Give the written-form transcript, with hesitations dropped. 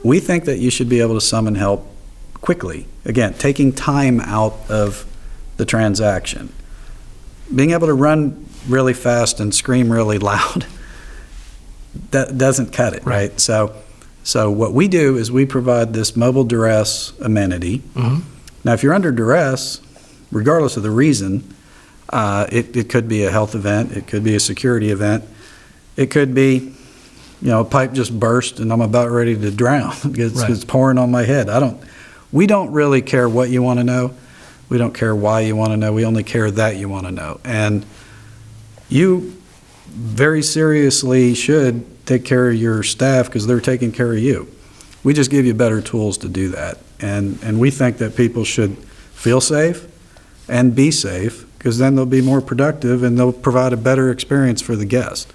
We think that you should be able to summon help quickly. Again, taking time out of the transaction. Being able to run really fast and scream really loud, that doesn't cut it, right? So what we do is we provide this mobile duress amenity. Now, if you're under duress, regardless of the reason, it could be a health event, it could be a security event, it could be, a pipe just burst and I'm about ready to drown. It's pouring on my head. We don't really care what you want to know. We don't care why you want to know. We only care that you want to know. And you very seriously should take care of your staff because they're taking care of you. We just give you better tools to do that. And we think that people should feel safe and be safe because then they'll be more productive and they'll provide a better experience for the guest.